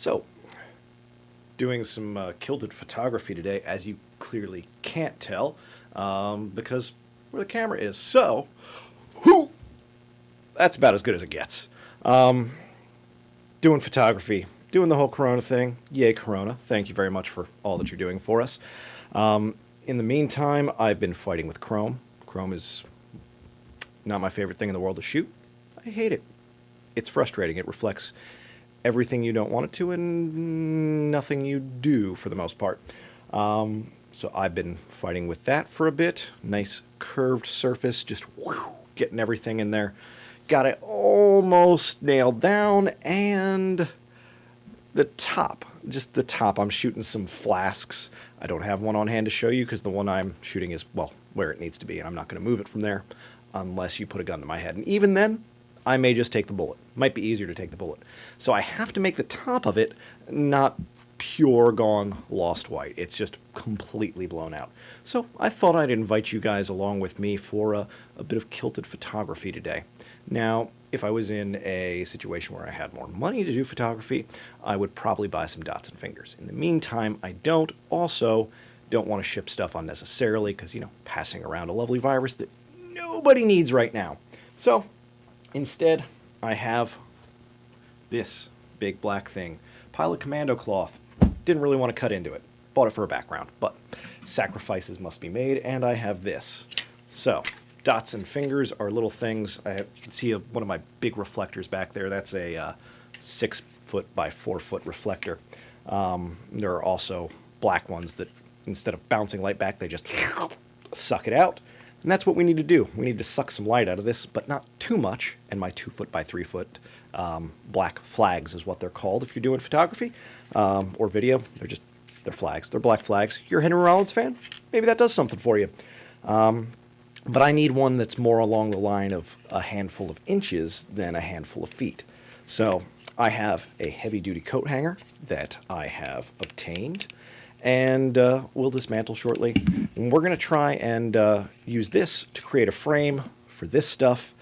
So, doing some kilted photography today, as you clearly can't tell, because where the camera is. So, whoo, that's about as good as it gets. Doing photography, doing the whole Corona thing. Yay, Corona. Thank you very much for all that you're doing for us. In the meantime, I've been fighting with Chrome. Chrome is not my favorite thing in the world to shoot. I hate it. It's frustrating. It reflects everything you don't want it to and nothing you do for the most part. So I've been fighting with that for a bit. Nice curved surface, just getting everything in there. Got it almost nailed down, and the top, just the top. I'm shooting some flasks. I don't have one on hand to show you because the one I'm shooting is, well, where it needs to be, and I'm not going to move it from there unless you put a gun to my head. And even then, I may just take the bullet. Might be easier to take the bullet. So I have to make the top of it not pure gone lost white. It's just completely blown out. So I thought I'd invite you guys along with me for a bit of kilted photography today. Now, if I was in a situation where I had more money to do photography, I would probably buy some dots and fingers. In the meantime, I don't. Also, don't want to ship stuff unnecessarily because, passing around a lovely virus that nobody needs right now. So instead, I have this big black thing, pile of Commando cloth. Didn't really want to cut into it. Bought it for a background, but sacrifices must be made, and I have this. So, dots and fingers are little things. You can see one of my big reflectors back there. That's a 6 foot by 4 foot reflector. There are also black ones that instead of bouncing light back, they just suck it out. And that's what we need to do. We need to suck some light out of this, but not too much. And my 2 foot by 3 foot black flags is what they're called if you're doing photography or video. They're flags. They're black flags. You're a Henry Rollins fan? Maybe that does something for you. But I need one that's more along the line of a handful of inches than a handful of feet. So I have a heavy-duty coat hanger that I have obtained, and we'll dismantle shortly. And we're going to try and use this to create a frame for this stuff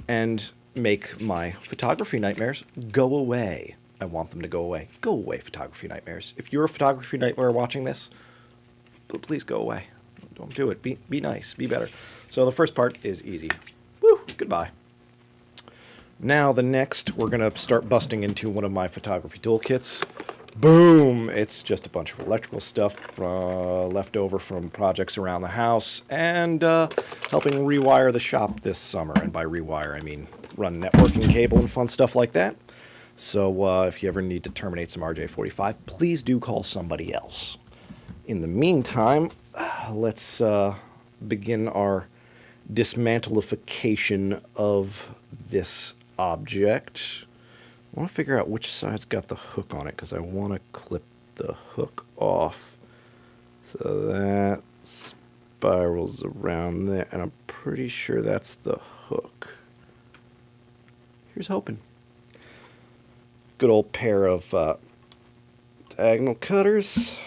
and make my photography nightmares go away. I want them to go away. Go away, photography nightmares. If you're a photography nightmare watching this, please go away. Don't do it. Be nice. Be better. So the first part is easy. Woo! Goodbye. Now the next, we're going to start busting into one of my photography toolkits. Boom! It's just a bunch of electrical stuff left over from projects around the house and helping rewire the shop this summer. And by rewire, I mean run networking cable and fun stuff like that. So if you ever need to terminate some RJ45, please do call somebody else. In the meantime, let's begin our dismantleification of this object. I want to figure out which side's got the hook on it because I want to clip the hook off. So that spirals around there, and I'm pretty sure that's the hook. Here's hoping. Good old pair of diagonal cutters.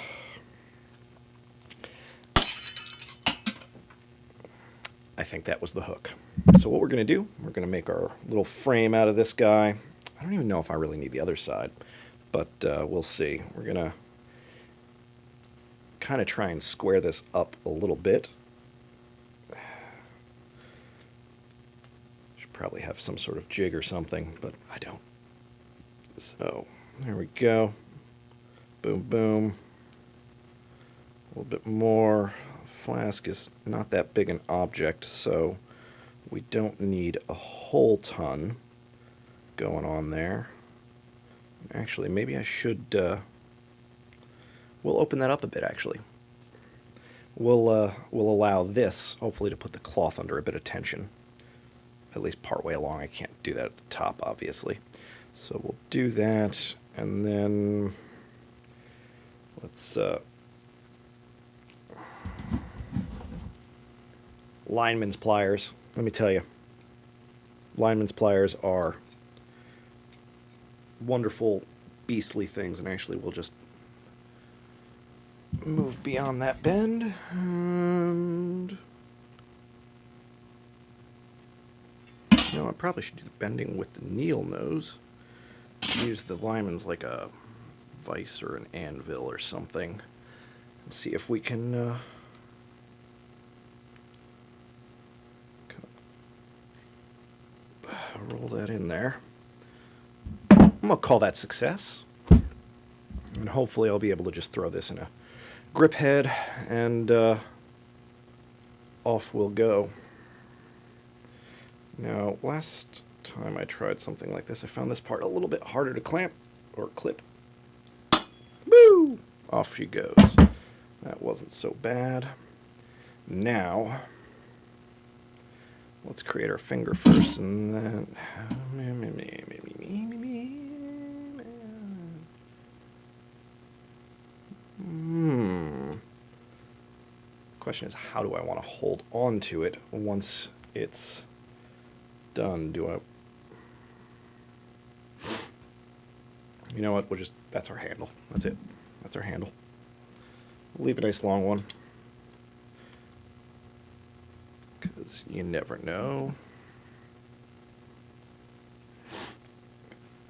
I think that was the hook. So what we're going to do, we're going to make our little frame out of this guy. I don't even know if I really need the other side, but we'll see. We're going to kind of try and square this up a little bit. Should probably have some sort of jig or something, but I don't. So there we go. Boom, boom. A little bit more. Flask is not that big an object, so we don't need a whole ton going on there. Actually, maybe I should, we'll open that up a bit, actually. We'll allow this, hopefully, to put the cloth under a bit of tension, at least partway along. I can't do that at the top, obviously. So we'll do that, and then let's, Lineman's pliers. Let me tell you, Lineman's pliers are wonderful, beastly things. And actually, we'll just move beyond that bend. And I probably should do the bending with the needle nose. Use the Lineman's like a vise or an anvil or something and see if we can roll that in there. I'm going to call that success. And hopefully I'll be able to just throw this in a grip head and off we'll go. Now, last time I tried something like this, I found this part a little bit harder to clamp or clip. Woo! Off she goes. That wasn't so bad. Now, let's create our finger first, and then... Question is, how do I want to hold on to it once it's done? Do I... You know what? We'll just... That's our handle. That's it. That's our handle. We'll leave a nice long one, because you never know.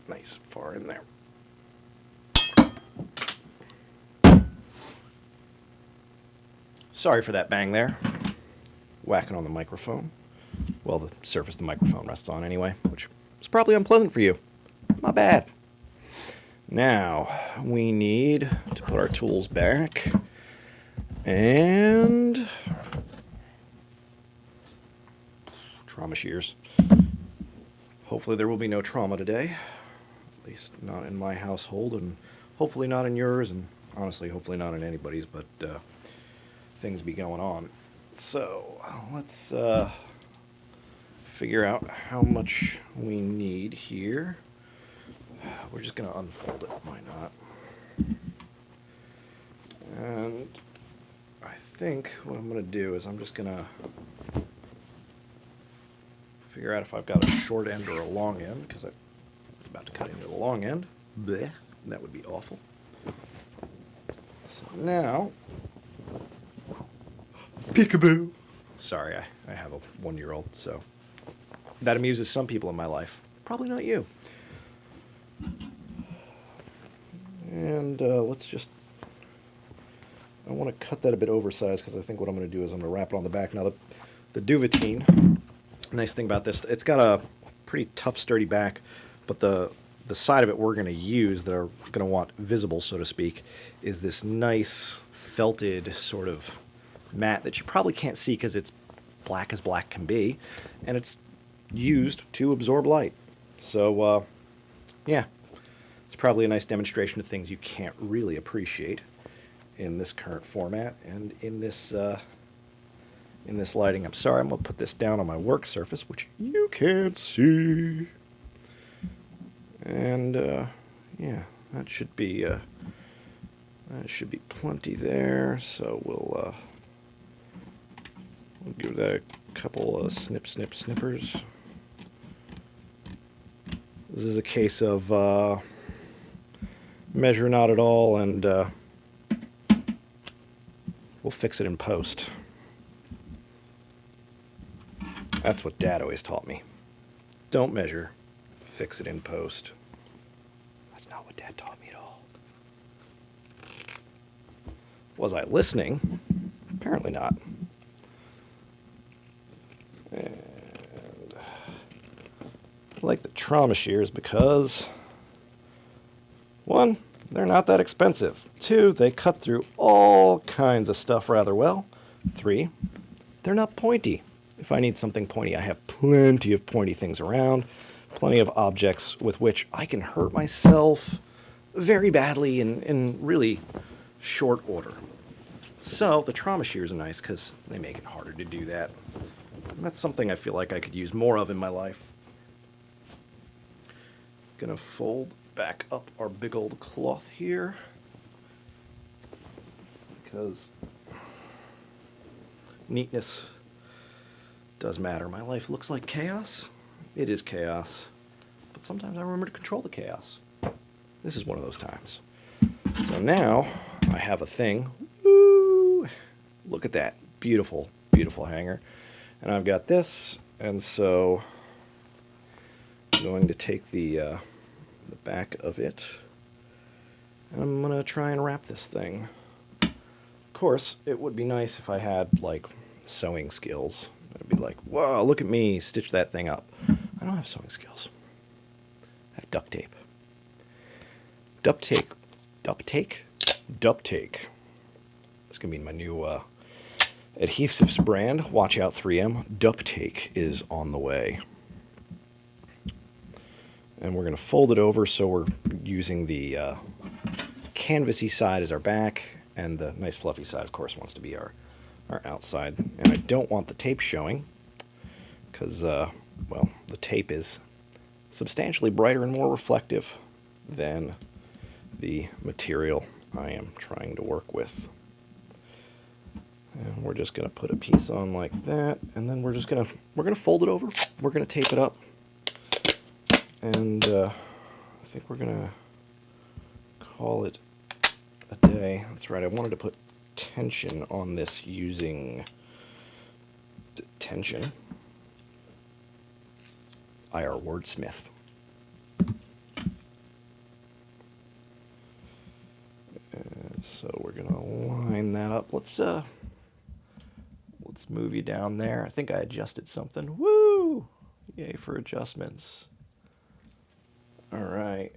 Nice far in there. Sorry for that bang there. Whacking on the microphone. Well, the surface the microphone rests on anyway, which is probably unpleasant for you. Not bad. Now, we need to put our tools back. And... trauma shears. Hopefully there will be no trauma today. At least not in my household, and hopefully not in yours, and honestly, hopefully not in anybody's, but things be going on. So, let's figure out how much we need here. We're just going to unfold it, why not? And I think what I'm going to do is I'm just going to figure out if I've got a short end or a long end, because I was about to cut into the long end. Blech, that would be awful. So now, peekaboo. Sorry, I have a 1-year-old, so that amuses some people in my life. Probably not you. And let's just... I want to cut that a bit oversized, because I think what I'm going to do is I'm going to wrap it on the back. Now, the Duvetyne, nice thing about this, it's got a pretty tough, sturdy back, but the side of it we're going to use, that are going to want visible, so to speak, is this nice felted sort of mat that you probably can't see because it's black as black can be, and it's used to absorb light. So, yeah, it's probably a nice demonstration of things you can't really appreciate in this current format and in this lighting. I'm sorry, I'm going to put this down on my work surface, which you can't see. And, yeah, that should be plenty there, so we'll give that a couple of snippers. This is a case of measure not at all, and we'll fix it in post. That's what Dad always taught me. Don't measure, fix it in post. That's not what Dad taught me at all. Was I listening? Apparently not. And I like the trauma shears because, 1, they're not that expensive. 2, they cut through all kinds of stuff rather well. 3, they're not pointy. If I need something pointy, I have plenty of pointy things around, plenty of objects with which I can hurt myself very badly in really short order. So the trauma shears are nice because they make it harder to do that. And that's something I feel like I could use more of in my life. Gonna fold back up our big old cloth here, because neatness does matter. My life looks like chaos. It is chaos. But sometimes I remember to control the chaos. This is one of those times. So now I have a thing. Woo! Look at that. Beautiful, beautiful hanger. And I've got this, and so I'm going to take the back of it And I'm going to try and wrap this thing. Of course, it would be nice if I had, like, sewing skills. I'd be like, whoa, look at me, stitch that thing up. I don't have sewing skills. I have duct tape. Duct tape. Duct tape? Duct tape. It's going to be my new adhesives brand. Watch out, 3M. Duct tape is on the way. And we're going to fold it over so we're using the canvasy side as our back, and the nice fluffy side, of course, wants to be our outside. And I don't want the tape showing because, well, the tape is substantially brighter and more reflective than the material I am trying to work with. And we're just going to put a piece on like that, and then we're going to fold it over. We're going to tape it up. And I think we're going to call it a day. That's right, I wanted to put tension on this using tension. IR wordsmith. So we're going to line that up. Let's move you down there. I think I adjusted something. Woo! Yay for adjustments. All right.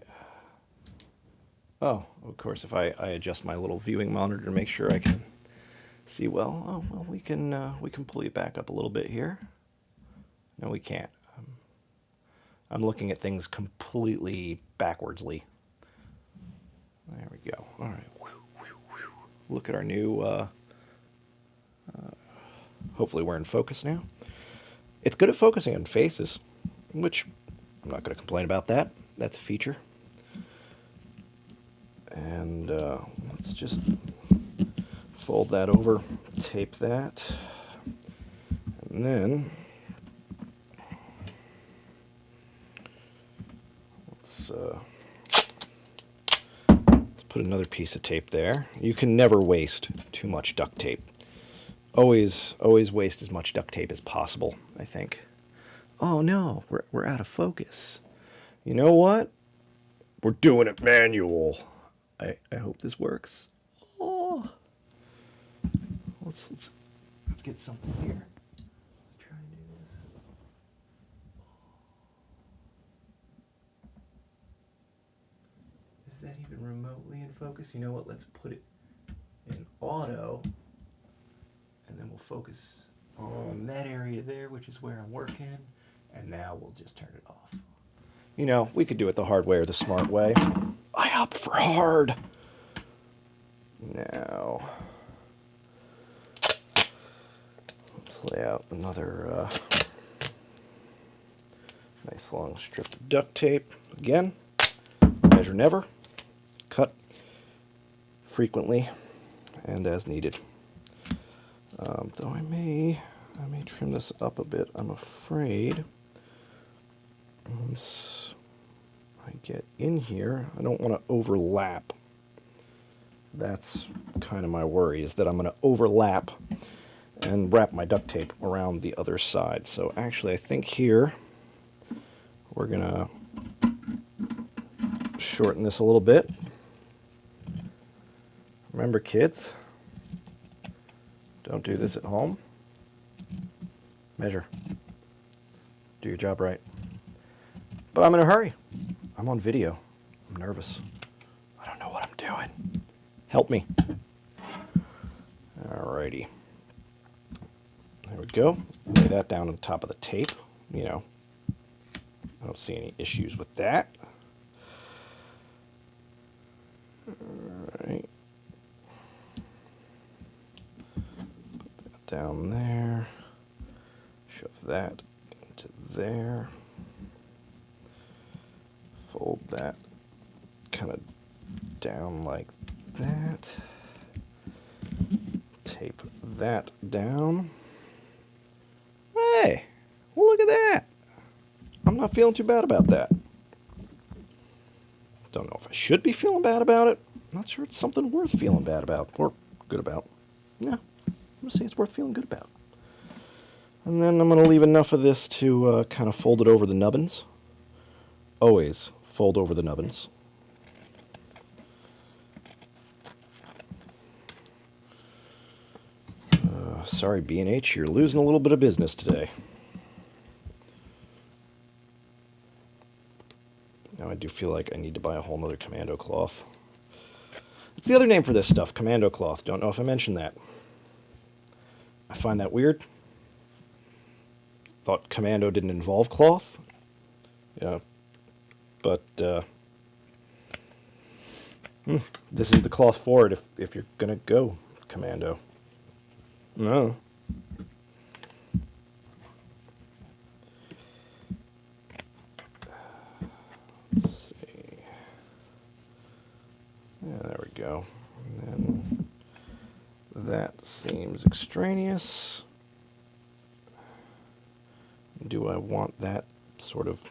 Oh, of course, if I adjust my little viewing monitor to make sure I can see well. Oh, well, we can pull you back up a little bit here. No, we can't. I'm looking at things completely backwardsly. There we go. All right. Look at our new. Hopefully, we're in focus now. It's good at focusing on faces, which I'm not going to complain about that. That's a feature. And let's just fold that over, tape that, and then let's put another piece of tape there. You can never waste too much duct tape. Always waste as much duct tape as possible, I think. Oh no, we're out of focus. You know what? We're doing it manual. I hope this works. Oh, let's get something here. Let's try and do this. Is that even remotely in focus? You know what? Let's put it in auto, and then we'll focus on that area there, which is where I'm working. And now we'll just turn it off. You know, we could do it the hard way or the smart way. I opt for hard. Now, let's lay out another nice long strip of duct tape. Again, measure never, cut frequently and as needed. Though I may trim this up a bit, I'm afraid. Once I get in here, I don't want to overlap. That's kind of my worry, is that I'm going to overlap and wrap my duct tape around the other side. So actually, I think here we're going to shorten this a little bit. Remember, kids, don't do this at home. Measure. Do your job right. But I'm in a hurry. I'm on video. I'm nervous. I don't know what I'm doing. Help me. Alrighty. There we go. Lay that down on top of the tape. You know, I don't see any issues with that. Alright. Put that down there. Shove that into there. Fold that kind of down like that. Tape that down. Hey, well, look at that. I'm not feeling too bad about that. Don't know if I should be feeling bad about it. Not sure it's something worth feeling bad about or good about. Yeah, I'm going to say it's worth feeling good about. And then I'm going to leave enough of this to kind of fold it over the nubbins. Always fold over the nubbins. sorry, B&H, you're losing a little bit of business today. Now I do feel like I need to buy a whole nother Commando cloth. It's the other name for this stuff, Commando cloth. Don't know if I mentioned that. I find that weird. Thought Commando didn't involve cloth. Yeah. But, this is the cloth for it if you're gonna go Commando. No. Let's see. Yeah, there we go. And then that seems extraneous. Do I want that sort of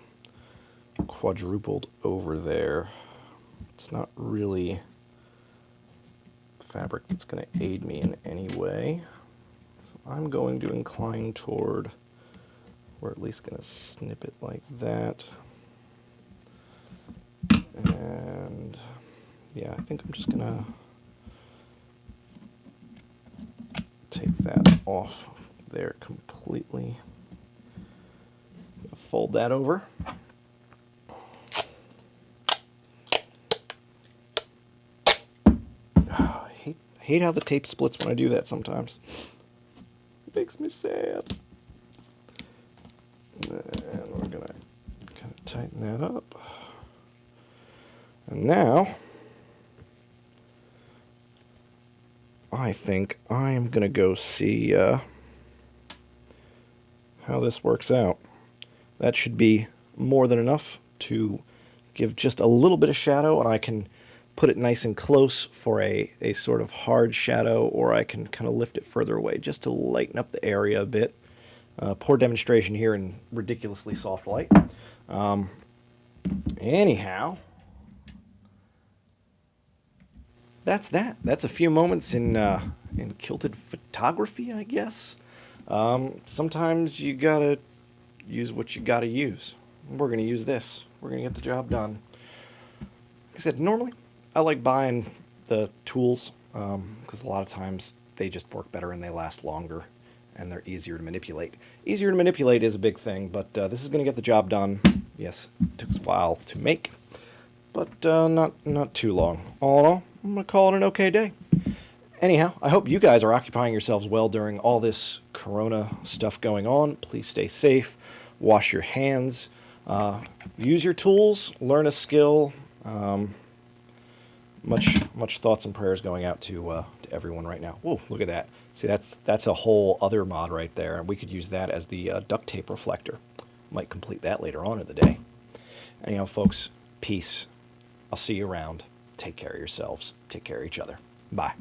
quadrupled over there? It's not really fabric that's going to aid me in any way. So I'm going to incline toward, we're at least going to snip it like that. And yeah, I think I'm just going to take that off there completely. Fold that over. I hate how the tape splits when I do that sometimes. It makes me sad. And we're going to kind of tighten that up. And now, I think I am going to go see how this works out. That should be more than enough to give just a little bit of shadow, and I can put it nice and close for a sort of hard shadow, or I can kind of lift it further away just to lighten up the area a bit. Poor demonstration here in ridiculously soft light. Anyhow, that's that. That's a few moments in kilted photography, I guess. Sometimes you gotta use what you gotta use. We're gonna use this. We're gonna get the job done. Like I said, normally I like buying the tools because a lot of times they just work better and they last longer and they're easier to manipulate. Easier to manipulate is a big thing, but this is gonna get the job done. Yes, it took us a while to make, but not too long. All in all, I'm gonna call it an okay day. Anyhow, I hope you guys are occupying yourselves well during all this corona stuff going on. Please stay safe, wash your hands, use your tools, learn a skill. Much thoughts and prayers going out to everyone right now. Whoa, look at that. See, that's a whole other mod right there, and we could use that as the duct tape reflector. Might complete that later on in the day. Anyhow, folks, peace. I'll see you around. Take care of yourselves. Take care of each other. Bye.